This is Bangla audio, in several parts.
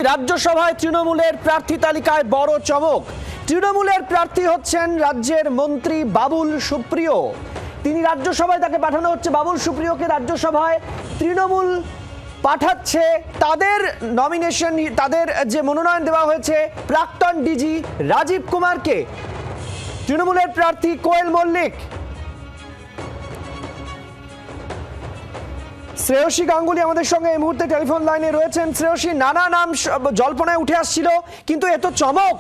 রাজ্যসভায় তৃণমূলের প্রার্থী তালিকায় বড় চমক। তৃণমূলের প্রার্থী হচ্ছেন রাজ্যের মন্ত্রী বাবুল সুপ্রিয়। তিনি রাজ্যসভায়, তাকে পাঠানো হচ্ছে, বাবুল সুপ্রিয়কে রাজ্যসভায় তৃণমূল পাঠাচ্ছে। তাদের নমিনেশন, তাদের যে মনোনয়ন দেওয়া হয়েছে প্রাক্তন ডিজি রাজীব কুমারকে। তৃণমূলের প্রার্থী কোয়েল মল্লিক। শ্রেয়সী গাঙ্গুলি আমাদের সঙ্গে এই মুহূর্তে টেলিফোন লাইনে রয়েছেন। শ্রেয়সী, নানা নাম জল্পনায় উঠে আসছিল, কিন্তু এত চমক।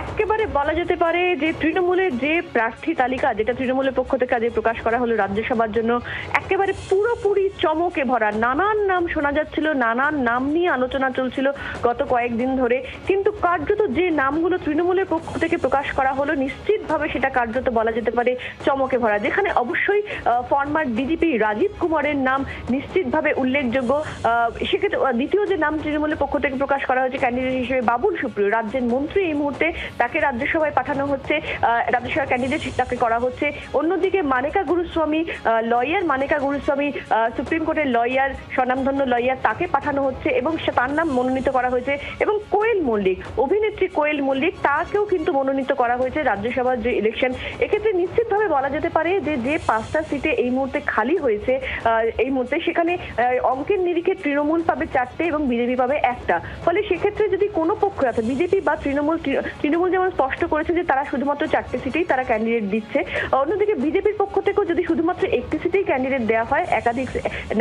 একেবারে বলা যেতে পারে যে তৃণমূলের যে প্রার্থী তালিকা, যেটা তৃণমূলের পক্ষ থেকে আজ প্রকাশ করা হলো রাজ্যসভার জন্য, একেবারে পুরোপুরি চমকে ভরা। নানান নাম শোনা যাচ্ছিল, নানান নাম নিয়ে আলোচনা চলছিল গত কয়েকদিন ধরে, কিন্তু কার্যত যে নামগুলো তৃণমূলের পক্ষ থেকে প্রকাশ করা হলো, নিশ্চিতভাবে সেটা কার্যত বলা যেতে পারে চমকে ভরা। যেখানে অবশ্যই ফরমার ডিজিপি রাজীব কুমারের নাম নিশ্চিতভাবে উল্লেখযোগ্য। সেক্ষেত্রে দ্বিতীয় যে নাম তৃণমূলের পক্ষ থেকে প্রকাশ করা হয়েছে ক্যান্ডিডেট হিসেবে বাবুল সুপ্রিয়, রাজ্যের মন্ত্রী এই মুহূর্তে, তাকে রাজ্যসভায় পাঠানো হচ্ছে, রাজ্যসভার ক্যান্ডিডেট তাকে করা হচ্ছে। অন্যদিকে মানেকা গুরুস্বামী, লয়ার মানেকা গুরুস্বামী, সুপ্রিম কোর্টের লয়ার, স্বনামধন্য লয়ার, তাকে পাঠানো হচ্ছে এবং তার নাম মনোনীত করা হয়েছে। এবং কোয়েল মল্লিক, অভিনেত্রী কোয়েল মল্লিক, তাকেও কিন্তু মনোনীত করা হয়েছে রাজ্যসভার যে ইলেকশন। এক্ষেত্রে নিশ্চিতভাবে বলা যেতে পারে যে যে 5টা সিটে এই মুহূর্তে খালি হয়েছে এই মুহূর্তে, সেখানে অঙ্কের নিরিখে তৃণমূল পাবে 4টে এবং বিজেপি পাবে 1টা। ফলে সেক্ষেত্রে যদি কোনো পক্ষ আছে, বিজেপি বা তৃণমূল যেমন স্পষ্ট করেছে যে তারা শুধুমাত্র 4টে সিটেই তারা ক্যান্ডিডেট দিচ্ছে। অন্যদিকে বিজেপির পক্ষ থেকেও যদি শুধুমাত্র 1টি সিটেই ক্যান্ডিডেট দেওয়া হয়, একাধিক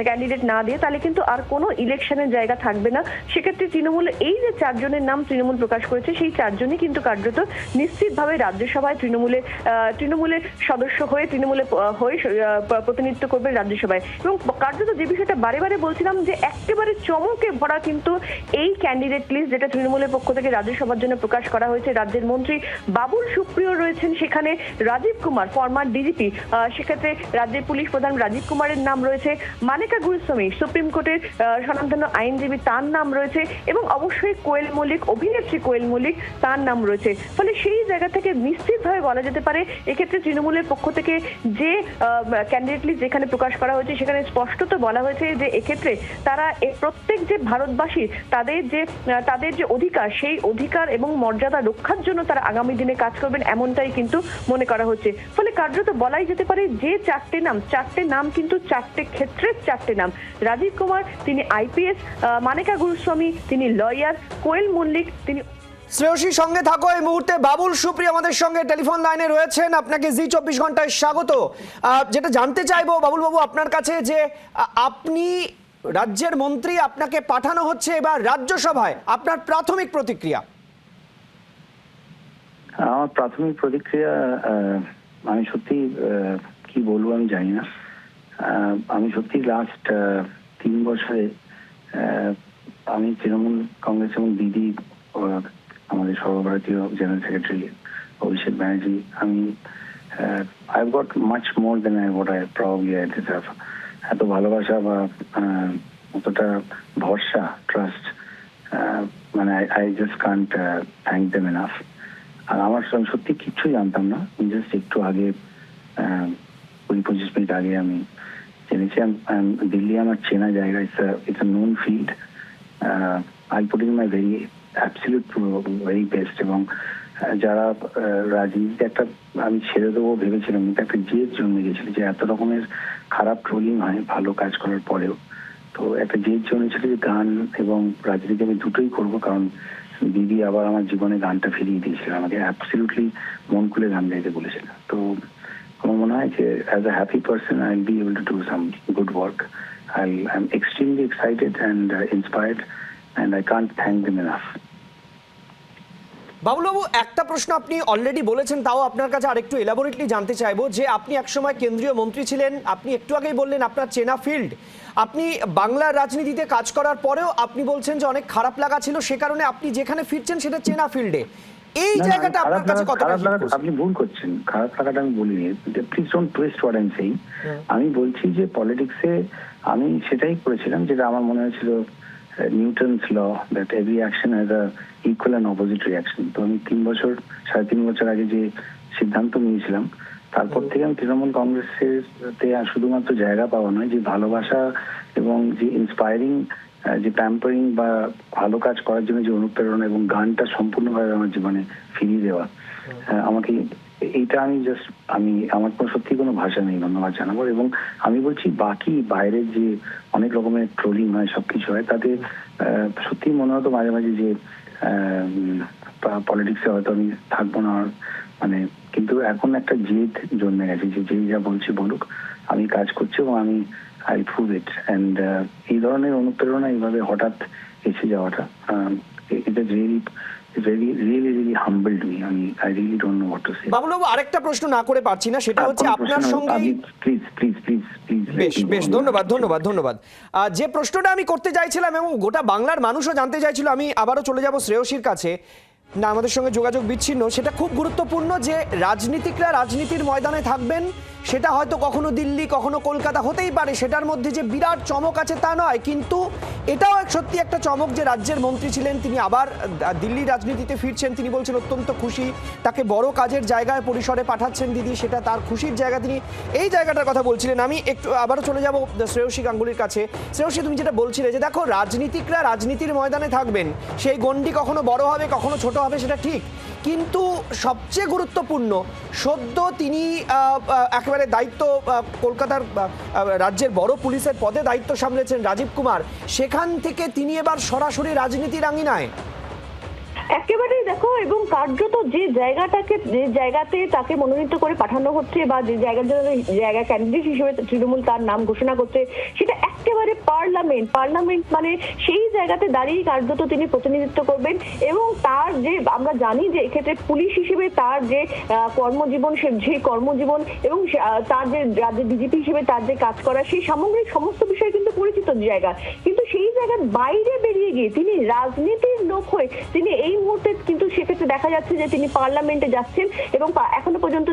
ক্যান্ডিডেট না দিয়ে, তাহলে কিন্তু আর কোনো ইলেকশনের জায়গা থাকবে না। সেক্ষেত্রে তৃণমূল এই যে 4 জনের নাম তৃণমূল প্রকাশ করেছে, সেই 4 জনই কিন্তু কার্যত নিশ্চিতভাবে রাজ্যসভায় তৃণমূলের সদস্য হয়ে প্রতিনিধিত্ব করবে রাজ্যসভায়। এবং কার্যত যে বিষয়টা বারে বারে বলছিলাম যে একেবারে চমকে ভরা কিন্তু এই ক্যান্ডিডেট লিস্ট, যেটা তৃণমূলের পক্ষ থেকে রাজ্যসভার জন্য প্রকাশ করা হয়েছে। রাজ্যের মন্ত্রী বাবুল সুপ্রিয় রয়েছেন সেখানে, রাজীব কুমার ফরমার ডিজিপি, সেক্ষেত্রে রাজ্যের পুলিশ প্রধান রাজীব কুমারের নাম রয়েছে, মানেকা গুরুস্বামী সুপ্রিম কোর্টের স্বনামধন্য আইনজীবী, তার নাম রয়েছে, এবং অবশ্যই কোয়েল মল্লিক, অভিনেত্রী কোয়েল মল্লিক, তার নাম রয়েছে। ফলে সেই জায়গা থেকে নিশ্চিতভাবে বলা যেতে পারে এক্ষেত্রে তৃণমূলের পক্ষ থেকে যে ক্যান্ডিডেট লিস্ট যেখানে প্রকাশ করা হয়েছে, সেখানে স্পষ্টত বলা হয়েছে যে এক্ষেত্রে তারা প্রত্যেক যে ভারতবাসী, তাদের যে অধিকার, সেই অধিকার এবং মর্যাদা রক্ষার জন্য তারা আগামী দিনে কাজ করবেন, এমনটাই কিন্তু মনে করা হচ্ছে। ফলে কার্যত বলাই যেতে পারে যে 4টে নাম কিন্তু 4টে ক্ষেত্রে 4টে নাম। রাজীব কুমার, তিনি আইপিএস, মানেকা গুরুস্বামী, তিনি লয়ার, কোয়েল মল্লিক, তিনি। শ্রেয়সী, সঙ্গে থাকো। এই মুহূর্তে বাবুল সুপ্রিয় আমাদের সঙ্গে টেলিফোন লাইনে রয়েছেন। আপনাকে জি 24 ঘন্টায় স্বাগত। যেটা জানতে চাইবো বাবুল বাবু আপনার কাছে, যে আপনি রাজ্যের মন্ত্রী, আপনাকে পাঠানো হচ্ছে এবার রাজ্যসভায়, আপনার প্রাথমিক প্রতিক্রিয়া? আমার প্রাথমিক প্রতিক্রিয়া, আমি সত্যি কি বলবো আমি জানি না। আমি সত্যি লাস্ট 3 বছরে আমি তৃণমূল কংগ্রেস এবং দিদি, আমাদের সর্বভারতীয় জেনারেল সেক্রেটারি অভিষেক ব্যানার্জি, আমি I've got much more than what I probably deserve. এত ভালোবাসা বা অতটা ভরসা, ট্রাস্ট, মানে I just can't thank them enough. আর আমার সত্যি কিচ্ছু জানতাম না, জাস্ট একটু আগে 20-25 মিনিট আগে আমি জেনেছি। দিল্লি আমার চেনা জায়গা, it's a known field. I put in my very best. এবং যারা রাজনীতিতে একটা আমি ছেড়ে দেবো ভেবেছিলাম, কিন্তু একটা জেদ জন্মে গেছিল যে এত রকমের খারাপ ট্রোলিং হয় ভালো কাজ করার পরেও। তো একটা জেদ জন্মেছিল যে গান এবং রাজনীতি আমি দুটোই করবো, কারণ দিদি আবার আমার জীবনে গানটা ফিরিয়ে দিয়েছিল, আমাকে অ্যাবসলিউটলি মন খুলে গান গাইতে বলেছিল। তো আমার মনে হয় যে as a happy person I will be able to do some good work. I am extremely excited and inspired and I can't thank them enough. Babul babu, একটা প্রশ্ন আপনি অলরেডি বলেছেন, তাও আপনার কাছে আরেকটু এলাবোরেটলি জানতে চাইবো, যে আপনি একসময় কেন্দ্রীয় মন্ত্রী ছিলেন, আপনি একটু আগেই বললেন আপনার চেনা ফিল্ড, আপনি বাংলার রাজনীতিতে কাজ করার পরেও আপনি বলছেন যে অনেক খারাপ লাগা ছিল, সে কারণে আপনি যেখানে ফিরছেন সেটা চেনা ফিল্ডে। এই জায়গাটা আপনার কাছে কতটা? আপনি ভুল করছেন, খারাপ লাগাটা আমি বলিনি, please don't twist what I am saying. আমি বলছি যে পলিটিক্সে আমি সেটাই করেছিলাম যেটা আমার মনে হয়েছিল Newton's law, that every action has a equal and opposite reaction. তো আমি 3.5 বছর আগে যে সিদ্ধান্ত নিয়েছিলাম, তারপর থেকে আমি তৃণমূল কংগ্রেসের শুধুমাত্র জায়গা পাওয়া নয়, যে ভালোবাসা এবং যে ইন্সপায়ারিং যে প্যাম্পারিং বা ভালো কাজ করার জন্য যে অনুপ্রেরণা এবং গানটা সম্পূর্ণভাবে আমার জীবনে ফিরিয়ে দেওয়া, আমাকে এইটা আমি আমার কোনো সত্যি কোনো ভাষা নেই ধন্যবাদ জানাবো। এবং আমি বলছি বাকি বাইরের যে অনেক রকমের ট্রোলিং হয়, সবকিছু হয়, তাতে সত্যি মনে হতো মাঝে মাঝে যে পলিটিক্সে হয়তো আমি থাকবো না, মানে কিন্তু এখন একটা জেদ জন্মে গেছে যে যেই যা বলছি বলুক, আমি কাজ করছি এবং আমি আই প্রুভ ইট। অ্যান্ড এই ধরনের অনুপ্রেরণা এইভাবে হঠাৎ এসে যাওয়াটা, এটা really humbled me. I really don't know what to say. Babul বাবু, আরেকটা প্রশ্ন না করে পারছি না, সেটা হচ্ছে আপনার সঙ্গে প্লিজ বেশ ধন্যবাদ। যে প্রশ্নটা আমি করতে চাইছিলাম এবং গোটা বাংলার মানুষও জানতে চাইছিল, আমি আবারও চলে যাব শ্রেয়সীর কাছে, না আমাদের সঙ্গে যোগাযোগ বিচ্ছিন্ন, সেটা খুব গুরুত্বপূর্ণ যে রাজনীতিকরা রাজনীতির ময়দানে থাকবেন, সেটা হয়তো কখনো দিল্লি কখনো কলকাতা হতেই পারে, সেটার মধ্যে যে বিরাট চমক আছে তা নয়, কিন্তু এটাও সত্যি একটা চমক যে রাজ্যের মন্ত্রী ছিলেন, তিনি আবার দিল্লির রাজনীতিতে ফিরছেন, তিনি বলছেন অত্যন্ত খুশি, তাকে বড় কাজের জায়গায় পরিসরে পাঠাচ্ছেন দিদি, সেটা তার খুশির জায়গা, তিনি এই জায়গাটার কথা বলছিলেন। আমি একটু আবারও চলে যাব শ্রেয়সী গাঙ্গুলির কাছে। শ্রেয়সী, তুমি যেটা বলছিলে যে দেখো রাজনীতিকরা রাজনীতির ময়দানে থাকবেন, সেই গণ্ডি কখনো বড় হবে কখনো ছোট হবে, সেটা ঠিক, কিন্তু সবচেয়ে গুরুত্বপূর্ণ সদ্য তিনি একেবারে দায়িত্ব কলকাতার রাজ্যের বড় পুলিশের পদে দায়িত্ব সামলেছেন রাজীব কুমার, সেখান থেকে তিনি এবার সরাসরি রাজনীতির আঙিনায়। একেবারেই দেখো, এবং কার্যত যে জায়গাতে তাকে মনোনীত করে পাঠানো হচ্ছে বা যে জায়গা ক্যান্ডিডেট হিসেবে তৃণমূল তার নাম ঘোষণা করছে, সেটা একেবারে পার্লামেন্ট মানে সেই জায়গাতে দাঁড়িয়ে কার্যত তিনি প্রতিনিধিত্ব করবেন। এবং তার যে আমরা জানি যে এক্ষেত্রে পুলিশ হিসেবে তার যে কর্মজীবন, সেই কর্মজীবন এবং তার যে রাজ্যের ডিজিপি হিসেবে তার যে কাজ করা, সেই সামগ্রিক সমস্ত বিষয় কিন্তু পরিচিত জায়গা, কিন্তু সেই জায়গার বাইরে বেরিয়ে গিয়ে তিনি রাজনীতির লোক হয়ে তিনি এই মুহূর্তে কিন্তু সেক্ষেত্রে দেখা যাচ্ছে যে তিনি পার্লামেন্টে যাচ্ছেন। এবং এখনো পর্যন্ত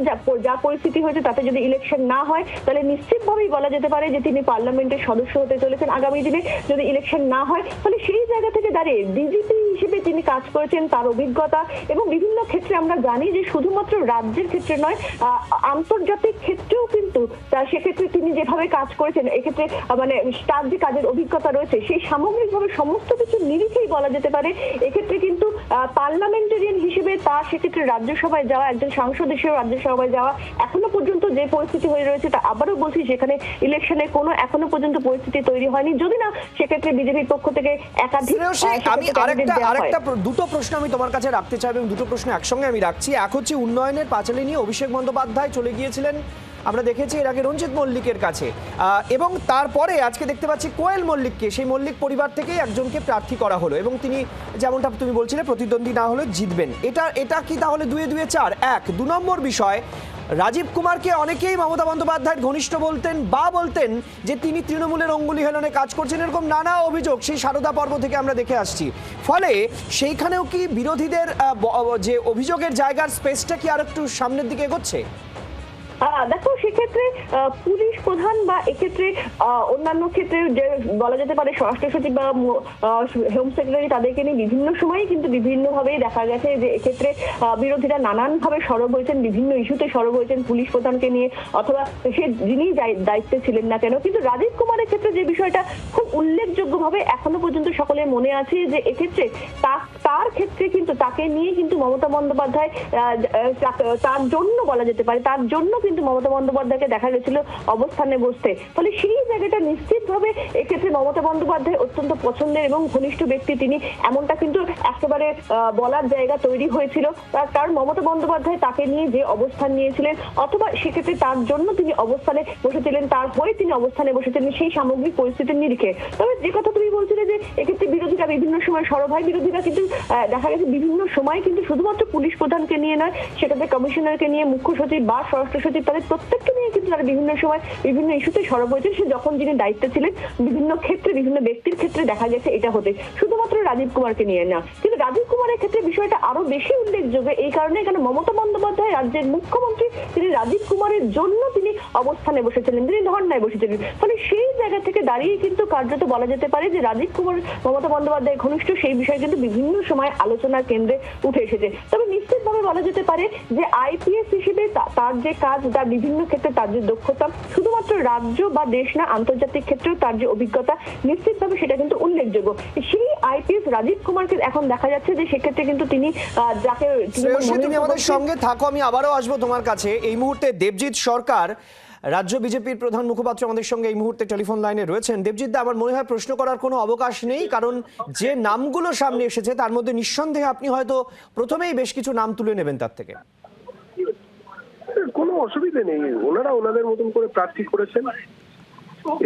যা পরিস্থিতি হয়েছে তাতে যদি ইলেকশন না হয় তাহলে নিশ্চিতভাবেই বলা যেতে পারে যে তিনি পার্লামেন্টের সদস্য হতে চলেছেন আগামী দিনে। যদি ইলেকশন না হয় তাহলে সেই জায়গা থেকে দাঁড়িয়ে ডিজিপি হিসেবে তিনি কাজ করেছেন, তার অভিজ্ঞতা এবং বিভিন্ন ক্ষেত্রে আমরা জানি যে শুধুমাত্র রাজ্যের ক্ষেত্রে নয়, আন্তর্জাতিক ক্ষেত্রেও কিন্তু সেক্ষেত্রে তিনি যেভাবে কাজ করেছেন, এক্ষেত্রে মানে তার যে কাজের অভিজ্ঞতা রয়েছে, সেই সামগ্রিকভাবে সমস্ত কিছু নিরিখেই বলা যেতে পারে এক্ষেত্রে কিন্তু পার্লামেন্টারিয়ান হিসেবে তার সেক্ষেত্রে রাজ্যসভায় যাওয়া, একজন সাংসদ হিসেবে রাজ্যসভায় যাওয়া, এখনো পর্যন্ত যে পরিস্থিতি হয়ে রয়েছে তা আবারও বলছি সেখানে ইলেকশনে কোনো এখনো পর্যন্ত পরিস্থিতি তৈরি হয়নি, যদি না সেক্ষেত্রে বিজেপির পক্ষ থেকে একাধিক। আমি আরেকটা দুটো প্রশ্ন আমি তোমার কাছে রাখতে চাই এবং দুটো প্রশ্ন একসঙ্গে আমি রাখছি। এক হচ্ছে উন্নয়নের পাঁচালী নিয়ে অভিষেক বন্দ্যোপাধ্যায় চলে গিয়েছিলেন, আমরা দেখেছি এর আগে রঞ্জিত মল্লিকের কাছে, এবং তারপরে আজকে দেখতে পাচ্ছি কোয়েল মল্লিককে, সেই মল্লিক পরিবার থেকেই একজনকে প্রার্থী করা হলো এবং তিনি যেমনটা তুমি বলছিলে প্রতিদ্বন্দ্বী না হলে জিতবেন। এটা কি তাহলে 2-2 4? এক, 2 নম্বর বিষয়, রাজীব কুমারকে অনেকেই মমতা বন্দ্যোপাধ্যায়ের ঘনিষ্ঠ বলতেন বা বলতেন যে তিনি তৃণমূলের অঙ্গুলি হেলনে কাজ করছেন, এরকম নানা অভিযোগ সেই সারদা পর্ব থেকে আমরা দেখে আসছি। ফলে সেইখানেও কি বিরোধীদের যে অভিযোগের জায়গার স্পেসটা কি আর একটু সামনের দিকে এগোচ্ছে? দেখো, সেক্ষেত্রে পুলিশ প্রধান বা এক্ষেত্রে অন্যান্য ক্ষেত্রে যে বলা যেতে পারে স্বরাষ্ট্র সচিব বা হোম সেক্রেটারি, তাদেরকে নিয়ে বিভিন্ন সময়ই কিন্তু বিভিন্নভাবেই দেখা গেছে যে এক্ষেত্রে বিরোধীরা নানানভাবে সরব হয়েছেন, বিভিন্ন ইস্যুতে সরব হয়েছেন পুলিশ প্রধানকে নিয়ে, অথবা সে যিনি দায়িত্বে ছিলেন না কেন। কিন্তু রাজীব কুমারের ক্ষেত্রে যে বিষয়টা খুব উল্লেখযোগ্যভাবে এখনো পর্যন্ত সকলের মনে আছে যে এক্ষেত্রে তার ক্ষেত্রে কিন্তু তাকে নিয়ে কিন্তু মমতা বন্দ্যোপাধ্যায় তার জন্য বলা যেতে পারে, তার জন্য কিন্তু মমতা বন্দ্যোপাধ্যায়কে দেখা গেছিল অবস্থানে বসতে। ফলে সেই জায়গাটা নিশ্চিতভাবে এক্ষেত্রে মমতা বন্দ্যোপাধ্যায় অত্যন্ত পছন্দের এবং ঘনিষ্ঠ ব্যক্তি তিনি, এমনটা কিন্তু একেবারে বলার জায়গা তৈরি হয়েছিল, কারণ মমতা বন্দ্যোপাধ্যায় তাকে নিয়ে যে অবস্থান নিয়েছিলেন, অথবা সেক্ষেত্রে তার জন্য তিনি অবস্থানে বসেছিলেন, তার হয়ে তিনি অবস্থানে বসেছিলেন সেই সামগ্রিক পরিস্থিতির নিরিখে। তবে যে কথা তুমি বলছিলে যে এক্ষেত্রে বিরোধীরা বিভিন্ন সময় সরব হয়, বিরোধীরা কিন্তু দেখা গেছে বিভিন্ন সময় কিন্তু শুধুমাত্র পুলিশ প্রধানকে নিয়ে নয়, সেটাতে কমিশনারকে নিয়ে, মুখ্য সচিব বা স্বরাষ্ট্র সচিব, তাদের প্রত্যেককে নিয়ে কিন্তু তারা বিভিন্ন সময় বিভিন্ন ইস্যুতে সরব হয়েছে। সে যখন যিনি দায়িত্বে ছিলেন বিভিন্ন ক্ষেত্রে বিভিন্ন ব্যক্তির ক্ষেত্রে দেখা গেছে এটা হতে, শুধুমাত্র রাজীব কুমারকে নিয়ে না। কিন্তু রাজীব কুমারের ক্ষেত্রে বিষয়টা আরো বেশি উল্লেখযোগ্য এই কারণে, কেন মমতা বন্দ্যোপাধ্যায় রাজ্যের মুখ্যমন্ত্রী, তিনি রাজীব কুমারের জন্য তিনি অবস্থানে বসেছিলেন, তিনি ধর্নায় বসেছিলেন। ফলে সেই জায়গা থেকে দাঁড়িয়ে কিন্তু কার্যত বলা যেতে পারে যে রাজীব কুমার মমতা বন্দ্যোপাধ্যায় ঘনিষ্ঠ, সেই বিষয়ে কিন্তু বিভিন্ন সময় আলোচনার কেন্দ্রে উঠে এসেছে। তবে নিশ্চিতভাবে বলা যেতে পারে যে আইপিএস হিসেবে তার যে কাজ, তার বিভিন্ন ক্ষেত্রে তার যে দক্ষতা, শুধুমাত্র রাজ্য বা দেশ না, আন্তর্জাতিক ক্ষেত্রেও তার যে অভিজ্ঞতা, নিশ্চিতভাবে সেটা কিন্তু উল্লেখযোগ্য। সেই আইপিএস রাজীব কুমারকে এখন দেখা যাচ্ছে যে সেক্ষেত্রে কিন্তু তিনি যাকে তুমি আমাদের সঙ্গে থাকো, আমি আবারও আসবো তোমার কাছে। এই মুহূর্তে দেবজিৎ সরকার, রাজ্য বিজেপির প্রধান মুখপাত্র, আমাদের সঙ্গে এই মুহূর্তে টেলিফোন লাইনে রয়েছেন। দেবজিৎ দা, আমার মনে হয় প্রশ্ন করার কোনো অবকাশ নেই, কারণ যে নামগুলো সামনে এসেছে তার মধ্যে নিঃসন্দেহে আপনি হয়তো প্রথমেই বেশ কিছু নাম তুলে নেবেন তার থেকে। কোনো অসুবিধা নেই, ওনারা ওনাদের মতন করে প্রার্থী করেছেন।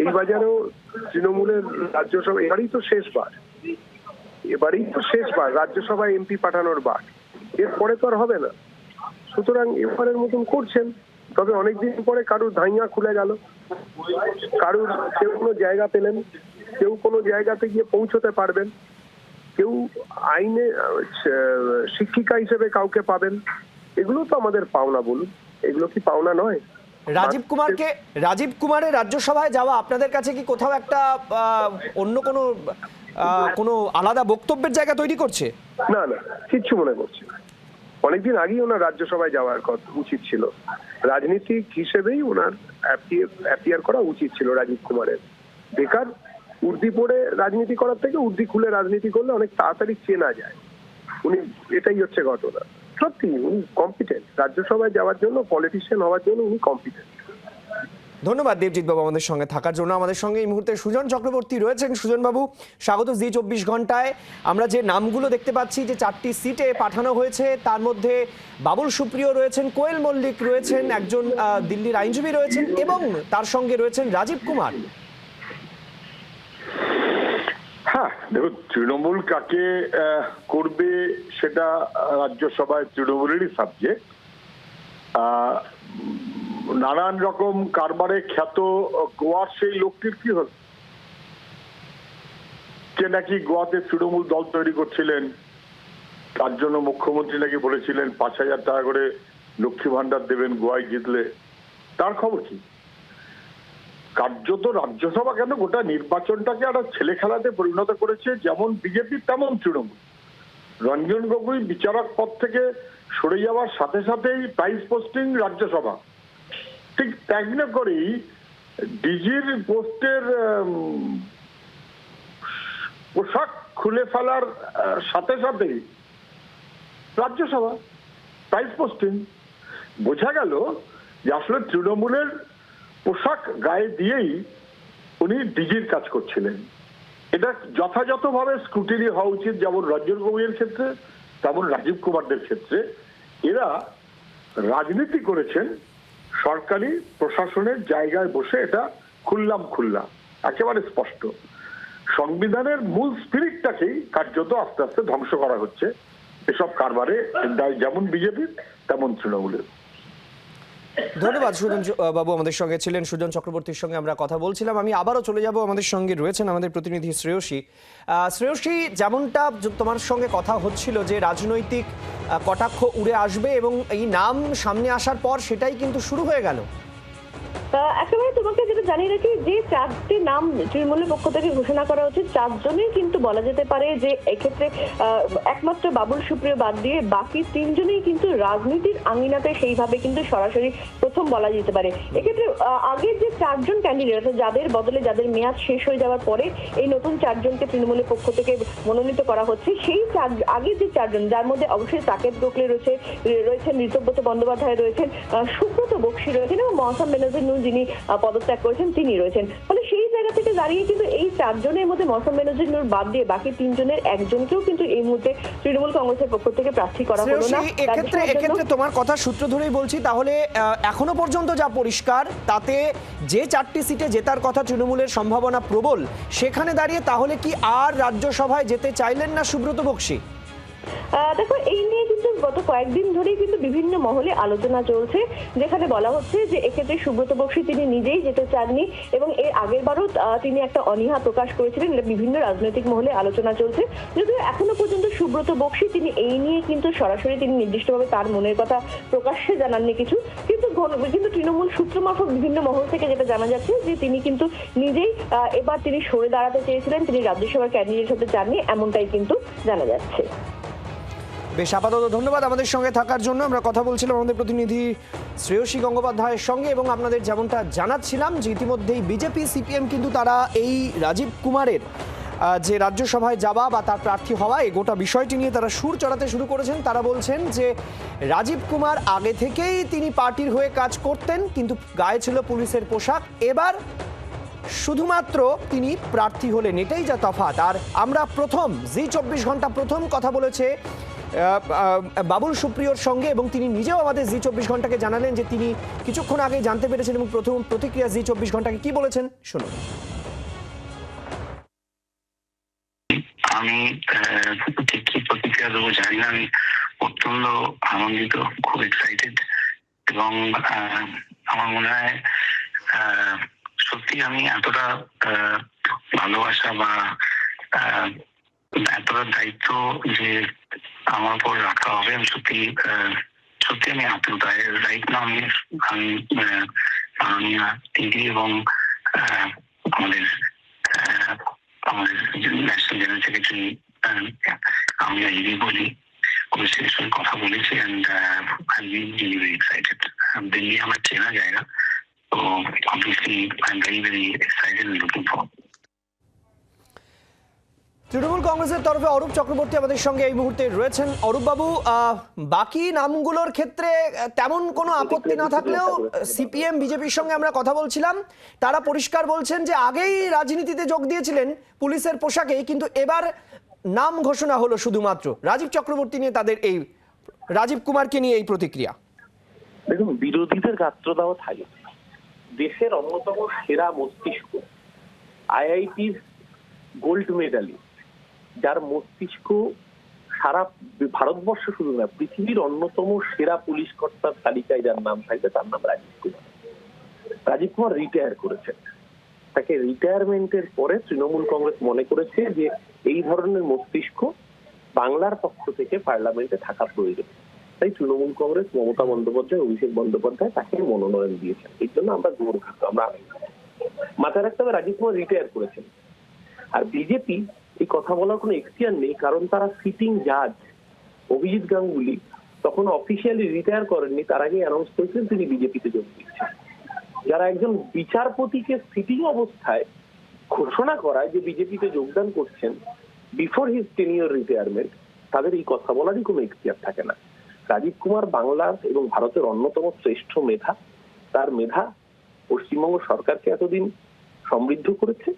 এই বাজারেও তৃণমূলের রাজ্যসভা এবারই তো শেষবার রাজ্যসভায় এমপি পাঠানোর বার, এরপরে তো আর হবে না। সুতরাং এবারের মতন করছেন। তবে অনেকদিন পরে কারুর ধাইয়া খুলে গেল, কারুর কেউ কোনো জায়গা পেলেন, কেউ কোনো জায়গাতে গিয়ে পৌঁছতে পারবেন, কেউ আইনে শিক্ষিকা হিসেবে কাউকে পাবেন। এগুলো তো আমাদের পাওনা, বলুন, এগুলো কি পাওনা নয়? রাজীব কুমারের রাজ্যসভায় যাওয়া আপনাদের কাছে কি কোথাও একটা অন্য কোনো আলাদা বক্তব্যের জায়গা তৈরি করছে? না, কিচ্ছু মনে করছে না। অনেকদিন আগেই ওনার রাজ্যসভায় যাওয়ার উচিত ছিল। রাজনীতিক হিসেবেই ওনার অ্যাপিয়ার করা উচিত ছিল রাজীব কুমারের। বেকার উর্দি পড়ে রাজনীতি করার থেকে উর্দি খুলে রাজনীতি করলে অনেক তাড়াতাড়ি চেনা যায়। উনি, এটাই হচ্ছে ঘটনা। সত্যি উনি কম্পিটেন্ট, রাজ্যসভায় যাওয়ার জন্য, পলিটিশিয়ান হওয়ার জন্য উনি কম্পিটেন্ট। ধন্যবাদ দেবজিৎ বাবু আমাদের সঙ্গে থাকার জন্য। আমাদের সঙ্গে এই মুহূর্তে সুজন চক্রবর্তী রয়েছেন। সুজন বাবু, স্বাগত জি 24 ঘন্টায়। আমরা যে নামগুলো দেখতে পাচ্ছি যে 4টি সিটে পাঠানো হয়েছে, তার মধ্যে বাবুল সুপ্রিয় রয়েছেন, কোয়েল মল্লিক রয়েছেন, একজন দিল্লির আইনজীবী রয়েছেন এবং তার সঙ্গে রয়েছেন রাজীব কুমার। হ্যাঁ, দেখুন, তৃণমূল কাকে করবে সেটা রাজ্যসভায় তৃণমূলেরই সাবজেক্ট। নানান রকম কারবারে খ্যাত গোয়ার সেই লোকটির কি হল, যে নাকি গোয়াতে তৃণমূল দল তৈরি করছিলেন, তার জন্য মুখ্যমন্ত্রী নাকি বলেছিলেন 5,000 টাকা করে লক্ষ্মী ভান্ডার দেবেন গোয়ায় জিতলে। তার খবর কি? কার্যত রাজ্যসভা কেন গোটা নির্বাচনটাকে একটা ছেলে খেলাতে পরিণত করেছে, যেমন বিজেপি তেমন তৃণমূল। রঞ্জন গগৈ বিচারক পদ থেকে সরে যাওয়ার সাথে সাথেই প্রাইজ পোস্টিং রাজ্যসভা, ঠিক তেমনি করেই ডিজির পোস্টের পোশাক খুলে ফেলার সাথে সাথেই রাজ্যসভা প্রাইজ পোস্টিং। বোঝা গেল যে আসলে তৃণমূলের পোশাক গায়ে দিয়েই উনি ডিজির কাজ করছিলেন। এটা যথাযথভাবে স্ক্রুটিনি হওয়া উচিত, যেমন রঞ্জন গগৈয়ের ক্ষেত্রে তেমন রাজীব কুমারদের ক্ষেত্রে। এরা রাজনীতি করেছেন সরকারি প্রশাসনের জায়গায় বসে, এটা খুললাম একেবারে স্পষ্ট। সংবিধানের মূল স্পিরিটটাকেই কার্যত আস্তে আস্তে ধ্বংস করা হচ্ছে এসব কারবারে, যেমন বিজেপির তেমন তৃণমূলের। ধন্যবাদ সুজন বাবু আমাদের সঙ্গে ছিলেন। সুজন চক্রবর্তীর সঙ্গে আমরা কথা বলছিলাম। আমি আবারও চলে যাব, আমাদের সঙ্গে রয়েছেন আমাদের প্রতিনিধি শ্রেয়সী। শ্রেয়সী, যেমনটা তোমার সঙ্গে কথা হচ্ছিল যে রাজনৈতিক কটাক্ষ উড়ে আসবে এবং এই নাম সামনে আসার পর সেটাই কিন্তু শুরু হয়ে গেল। একেবারে তোমাকে যেটা জানিয়ে রাখি, যে 4টি নাম তৃণমূলের পক্ষ থেকে ঘোষণা করা হচ্ছে, 4 জনেই কিন্তু বলা যেতে পারে যে এক্ষেত্রে একমাত্র বাবুল সুপ্রিয় বাদ দিয়ে বাকি 3 জনেই কিন্তু রাজনীতির আঙিনাতে সেইভাবে কিন্তু সরাসরি প্রথম বলা যেতে পারে। এক্ষেত্রে আগের যে 4 জন ক্যান্ডিডেট, যাদের বদলে যাদের মেয়াদ শেষ হয়ে যাওয়ার পরে এই নতুন 4 জনকে তৃণমূলের পক্ষ থেকে মনোনীত করা হচ্ছে, সেই আগের যে 4 জন, যার মধ্যে অবশ্যই সাকেত গোখলে রয়েছেন, ঋতব্রত বন্দ্যোপাধ্যায় রয়েছেন, সুব্রত বক্সী রয়েছেন এবং মহসন বেনজির যিনি পদত্যাগ করেছেন তিনি রয়েছেন। ফলে সেই জায়গা থেকে দাঁড়িয়ে কিন্তু এই 4 জনের মধ্যে মহসন বেনজির নূর বাদ দিয়ে বাকি 3 জনের একজনকেও কিন্তু এই মুহূর্তে তৃণমূল কংগ্রেসের পক্ষ থেকে প্রার্থী করা হলো না। এক্ষেত্রে তোমার কথা সূত্র ধরেই বলছি, তাহলে এখনো পর্যন্ত যা পরিষ্কার, তাতে যে 4টি সিটে জেতার কথা তৃণমূলের সম্ভাবনা প্রবল, সেখানে দাঁড়িয়ে তাহলে কি আর রাজ্যসভায় যেতে চাইলেন না সুব্রত বক্সী? দেখো, এই নিয়ে কিন্তু গত কয়েকদিন ধরেই কিন্তু বিভিন্ন মহলে আলোচনা চলছে, যেখানে বলা হচ্ছে যে এক্ষেত্রে সুব্রত বক্সী তিনি নিজেই যেতে চাননি এবং এর আগের বারও তিনি একটা অনীহা প্রকাশ করেছিলেন। বিভিন্ন রাজনৈতিক মহলে আলোচনা চলছে, যদিও এখনো পর্যন্ত সুব্রত বক্সী তিনি এই নিয়ে কিন্তু সরাসরি তিনি নির্দিষ্টভাবে তার মনের কথা প্রকাশ্যে জানাননি কিছু, কিন্তু তৃণমূল সূত্র মারফত বিভিন্ন মহল থেকে যেটা জানা যাচ্ছে যে তিনি কিন্তু নিজেই এবার তিনি সরে দাঁড়াতে চেয়েছিলেন, তিনি রাজ্যসভার ক্যান্ডিডেট হতে চাননি, এমনটাই কিন্তু জানা যাচ্ছে। বেশ, আপাতত ধন্যবাদ আমাদের সঙ্গে থাকার জন্য। আমরা কথা বলছিলাম আমাদের প্রতিনিধি শ্রেয়সী গঙ্গোপাধ্যায়ের সঙ্গে এবং আপনাদের যেমনটা জানাচ্ছিলাম যে ইতিমধ্যেই বিজেপি সিপিএম কিন্তু তারা এই রাজীব কুমারের যে রাজ্যসভায় যাওয়া বা তার প্রার্থী হওয়া এই গোটা বিষয়টি নিয়ে তারা সুর চড়াতে শুরু করেছেন। তারা বলছেন যে রাজীব কুমার আগে থেকেই তিনি পার্টির হয়ে কাজ করতেন, কিন্তু গায়ে ছিল পুলিশের পোশাক, এবার শুধুমাত্র তিনি প্রার্থী হলেন, এটাই যা তফাৎ। আর আমরা প্রথম জি24 ঘন্টা প্রথম কথা বলেছে বাবুল সুপ্রিয়র সঙ্গে এবং তিনি নিজেও আমাদের জি24 ঘন্টাকে জানালেন যে তিনি কিছুক্ষণ আগে জানতে পেরেছেন এবং প্রথম প্রতিক্রিয়া জি24 ঘন্টাকে কি বলেছেন শুনুন। আমি ঠিক কি প্রতিক্রিয়া দেবো জানি না। আমি অত্যন্ত আনন্দিত, খুব এক্সাইটেড এবং আমার মনে হয় সত্যি আমি এতটা ভালোবাসা বা এতটা দায়িত্ব যে আমার উপর রাখা হবে, আমি সত্যি আমি আপ্লুত। রাইট না আমি মাননীয় দিদি এবং আমাদের ন্যাশনাল জেনারেল সেক্রেটারি আমি দিদি বলি ওদের সঙ্গে কথা বলেছি and I am really very excited. Delhi আমার চেনা জায়গা, তো obviously I am very very excited and looking forward. Trinamool কংগ্রেসের তরফে অরূপ চক্রবর্তী আমাদের সঙ্গে এই মুহূর্তে রয়েছেন। অরূপ বাবু, বাকি নামগুলোর ক্ষেত্রে তেমন কোনো আপত্তি না থাকলেও সিপিএম বিজেপির সঙ্গে আমরা কথা বলছিলাম, তারা পরিষ্কার বলছেন যে আগেই রাজনীতিতে যোগ দিয়েছিলেন পুলিশের পোশাকে, কিন্তু এবার নাম ঘোষণা হলো শুধুমাত্র রাজীব চক্রবর্তী নিয়ে তাদের এই রাজীব কুমারকে নিয়ে এই প্রতিক্রিয়া। দেখুন, বিরোধীদের গাত্র দেওয়া থাকে। দেশের অন্যতম সেরা মস্তিষ্ক, আইআইটির গোল্ড মেডালিস্ট, যার মস্তিষ্ক সারা ভারতবর্ষ শুধু না পৃথিবীর অন্যতম সেরা পুলিশ কর্তার তালিকায় যার নাম থাকবে তার নাম রাজীব কুমার। রাজীব কুমার রিটায়ার করেছেন। তাকে রিটায়ারমেন্টের পরে তৃণমূল কংগ্রেস মনে করেছে যে এই ধরনের মস্তিষ্ক বাংলার পক্ষ থেকে পার্লামেন্টে থাকা প্রয়োজন। তাই তৃণমূল কংগ্রেস মমতা বন্দ্যোপাধ্যায়, অভিষেক বন্দ্যোপাধ্যায় তাকে মনোনয়ন দিয়েছেন। এই জন্য আমরা গর্বিত। আমরা মাথায় রাখতে হবে রাজীব কুমার রিটায়ার করেছেন। আর বিজেপি এই কথা বলার কোনো এখতিয়ার নেই, কারণ তারা সিটিং জাজ অভিজিৎ গাঙ্গুলি তখন অফিসিয়ালি রিটায়ার করেননি, তার আগে অ্যানাউন্স করেছিলেন তিনি বিজেপিতে যোগ দিচ্ছেন। যারা একজন বিচারপতিকে সিটিং অবস্থায় ঘোষণা করায় যে বিজেপিতে যোগদান করছেন বিফোর হিজ টেনিয়র রিটায়ারমেন্ট, তাদের এই কথা বলারই কোনো এখতিয়ার থাকে না। রাজীব কুমার বাংলার এবং ভারতের অন্যতম শ্রেষ্ঠ মেধা। তার মেধা পশ্চিমবঙ্গ সরকারকে এতদিন সমৃদ্ধ করেছে,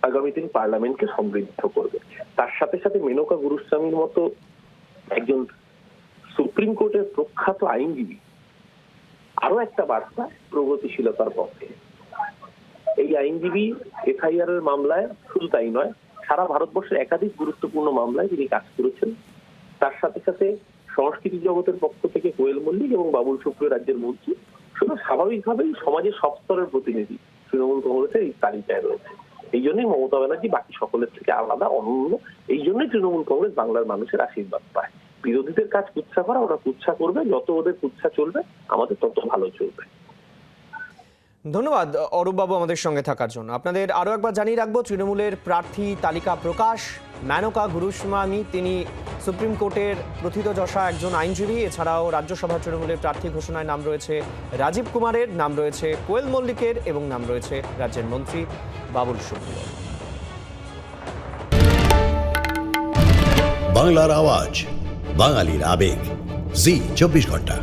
আগামী দিন পার্লামেন্টকে সমৃদ্ধ করবে। তার সাথে সাথে মেনকা গুরুস্বামীর মতো একজন সুপ্রিম কোর্টের প্রখ্যাত আইনজীবী আরো একটা বার্তা প্রগতিশীলতার পক্ষে। এই আইনজীবী এফআইআর এর মামলায় শুধু তাই নয়, সারা ভারতবর্ষের একাধিক গুরুত্বপূর্ণ মামলায় তিনি কাজ করেছেন। তার সাথে সাথে সংস্কৃতি জগতের পক্ষ থেকে কোয়েল মল্লিক এবং বাবুল সুপ্রিয় রাজ্যের মন্ত্রী, শুধু স্বাভাবিকভাবেই সমাজের সব স্তরের প্রতিনিধি তৃণমূল কংগ্রেসের এই তালিকায় রয়েছে। এই জন্যই মমতা ব্যানার্জি বাকি সকলের থেকে আলাদা, অনন্য। এই জন্যই তৃণমূল কংগ্রেস বাংলার মানুষের আশীর্বাদ পায়। বিরোধীদের কাজ কুৎসা করা, ওরা কুৎসা করবে, যত ওদের কুৎসা চলবে আমাদের তত ভালো চলবে। ধন্যবাদ অরূপবাবু আমাদের সঙ্গে থাকার জন্য। আপনাদের আরও একবার জানিয়ে রাখবো, তৃণমূলের প্রার্থী তালিকা প্রকাশ। মেনকা গুরুস্বামী তিনি সুপ্রিম কোর্টের প্রথিতযশা একজন আইনজীবী। এছাড়াও রাজ্যসভা তৃণমূলের প্রার্থী ঘোষণায় নাম রয়েছে রাজীব কুমারের, নাম রয়েছে কোয়েল মল্লিকের এবং নাম রয়েছে রাজ্যের মন্ত্রী বাবুল সুপ্রিয়। বাংলার আওয়াজ, বাঙালির আবেগ, জি24 ঘন্টা।